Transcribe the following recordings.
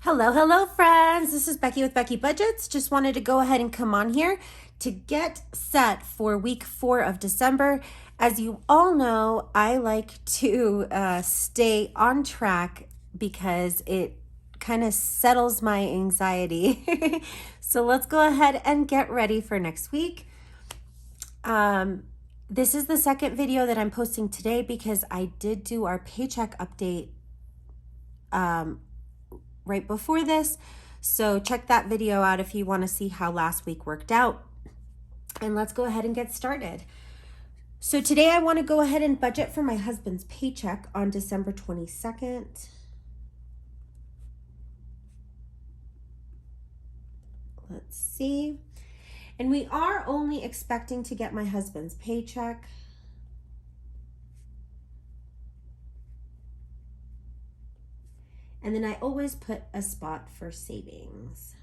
Hello, friends. This is Becky with Becky Budgets. Just wanted to go ahead and come on here to get set for week 4 of December. As you all know, I like to stay on track because it kind of settles my anxiety. So let's go ahead and get ready for next week. This is the second video that I'm posting today because I did do our paycheck update right before this. So check that video out if you want to see how last week worked out. And let's go ahead and get started. So today I want to go ahead and budget for my husband's paycheck on December 22nd. Let's see. And we are only expecting to get my husband's paycheck. And then I always put a spot for savings.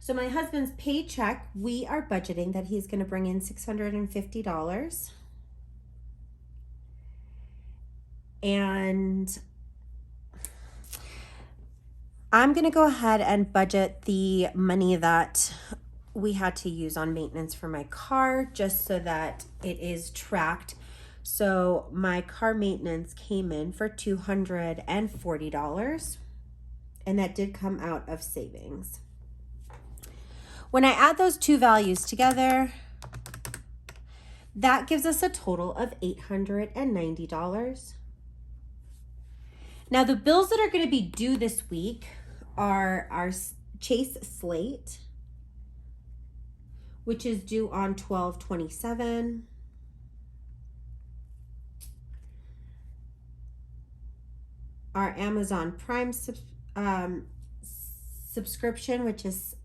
So my husband's paycheck, we are budgeting that he's going to bring in $650. And I'm going to go ahead and budget the money that we had to use on maintenance for my car just so that it is tracked. So my car maintenance came in for $240, and that did come out of savings. When I add those two values together, that gives us a total of $890. Now the bills that are going to be due this week are our Chase Slate, which is due on 12/27. Our Amazon Prime subscription, which is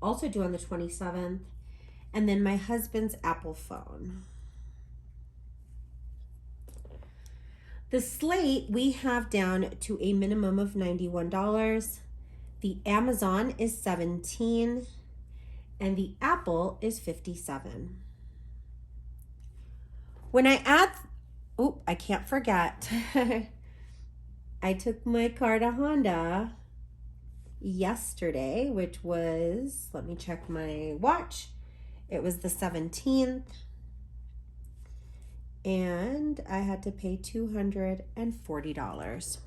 also due on the 27th, and then my husband's Apple phone. The slate we have down to a minimum of $91. The Amazon is $17, and the Apple is $57. When I add, I can't forget. I took my car to Honda yesterday, which was, let me check my watch. It was the 17th. And I had to pay $240.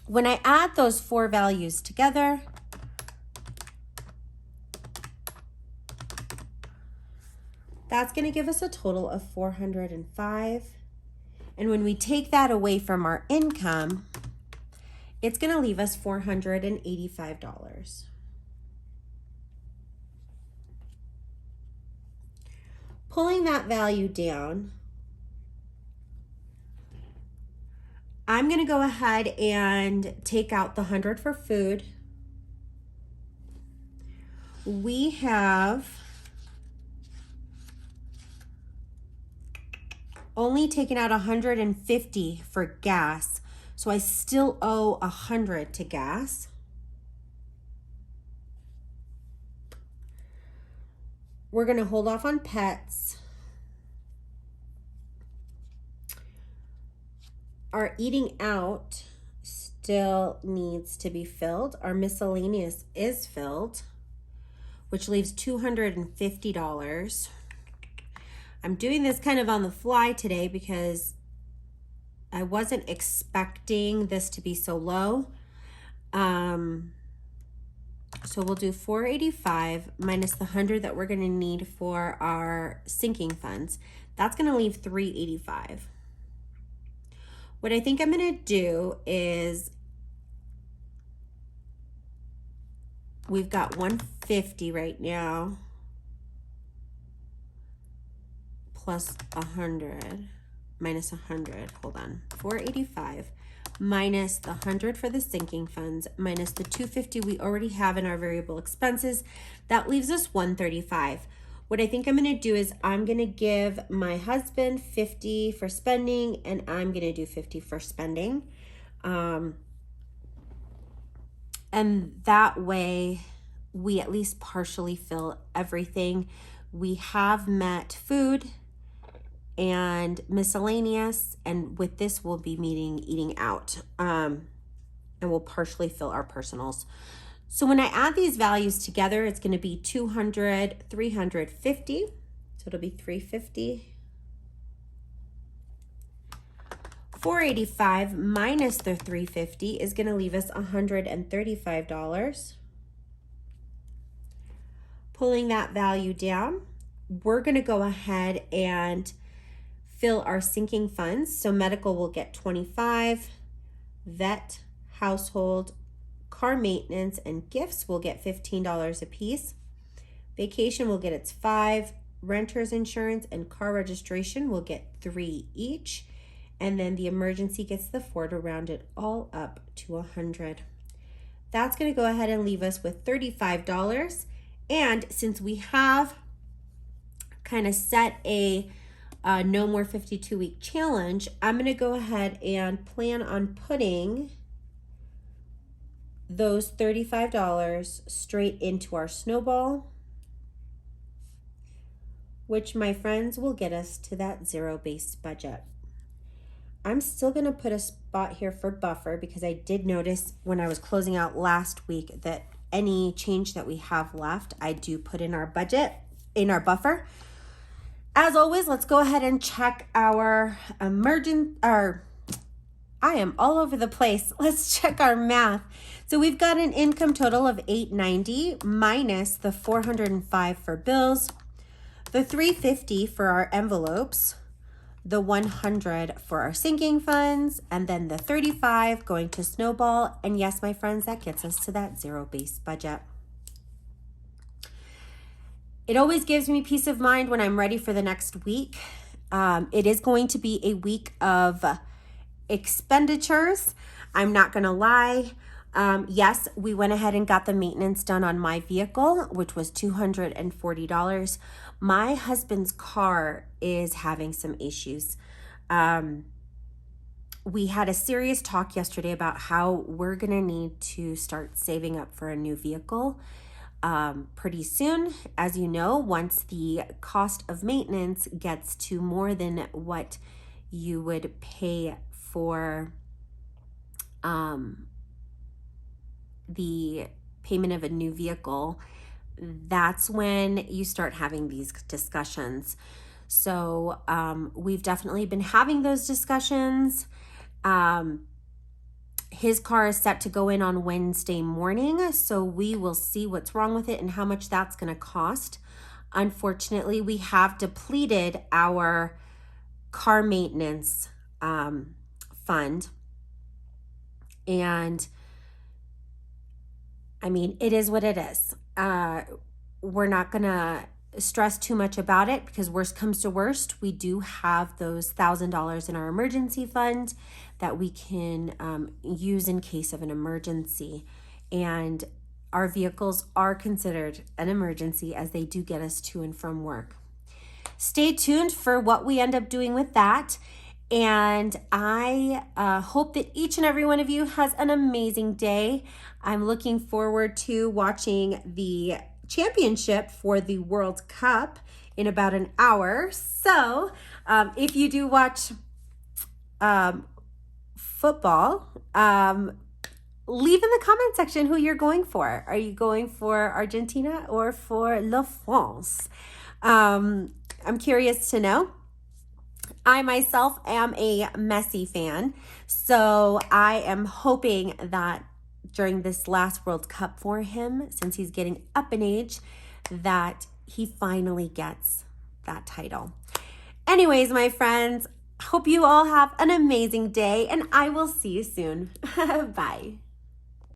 When I add those four values together, that's going to give us a total of $405. And when we take that away from our income, it's going to leave us $485. Pulling that value down, I'm going to go ahead and take out the 100 for food. We have only taken out 150 for gas, so I still owe 100 to gas. We're going to hold off on pets. Our eating out still needs to be filled. Our miscellaneous is filled, which leaves $250. I'm doing this kind of on the fly today because I wasn't expecting this to be so low. So we'll do $485 minus the 100 that we're going to need for our sinking funds. That's going to leave $385. What I think I'm going to do is we've got $150 right now. Plus 100 minus 100, hold on, $485 minus the 100 for the sinking funds minus the $250 we already have in our variable expenses. That leaves us $135. What I think I'm going to do is I'm going to give my husband $50 for spending, and I'm going to do $50 for spending. And that way we at least partially fill everything. We have met food and miscellaneous. And with this, we'll be eating out. And we'll partially fill our personals. So when I add these values together, it's going to be 200, 350. So it'll be 350. 485 minus the 350 is going to leave us $135. Pulling that value down, we're going to go ahead and fill our sinking funds. So medical will get 25, vet, household, car maintenance, and gifts will get $15 a piece. Vacation will get its 5, renter's insurance and car registration will get 3 each. And then the emergency gets the 4 to round it all up to 100. That's going to go ahead and leave us with $35. And since we have kind of set a no more 52-week challenge, I'm going to go ahead and plan on putting those $35 straight into our snowball, which, my friends, will get us to that zero-based budget. I'm still going to put a spot here for buffer because I did notice when I was closing out last week that any change that we have left, I do put in our budget, in our buffer. As always, let's go ahead and check our I am all over the place. Let's check our math. So we've got an income total of $890 minus the $405 for bills, the $350 for our envelopes, the $100 for our sinking funds, and then the $35 going to snowball. And yes, my friends, that gets us to that zero-based budget. It always gives me peace of mind when I'm ready for the next week. It is going to be a week of expenditures. I'm not going to lie. Yes, we went ahead and got the maintenance done on my vehicle, which was $240. My husband's car is having some issues. We had a serious talk yesterday about how we're going to need to start saving up for a new vehicle pretty soon. As you know, once the cost of maintenance gets to more than what you would pay for the payment of a new vehicle, that's when you start having these discussions. So we've definitely been having those discussions. His car is set to go in on Wednesday morning, so we will see what's wrong with it and how much that's going to cost. Unfortunately, we have depleted our car maintenance fund, and I mean, it is what it is. We're not going to stress too much about it because worst comes to worst, we do have those $1,000 in our emergency fund that we can use in case of an emergency. And our vehicles are considered an emergency as they do get us to and from work. Stay tuned for what we end up doing with that. And I hope that each and every one of you has an amazing day. I'm looking forward to watching the championship for the World Cup in about an hour. So if you do watch football, leave in the comment section who you're going for. Are you going for Argentina or for La France? I'm curious to know. I myself am a Messi fan, so I am hoping that during this last World Cup for him, since he's getting up in age, that he finally gets that title. Anyways, my friends, hope you all have an amazing day, and I will see you soon. Bye.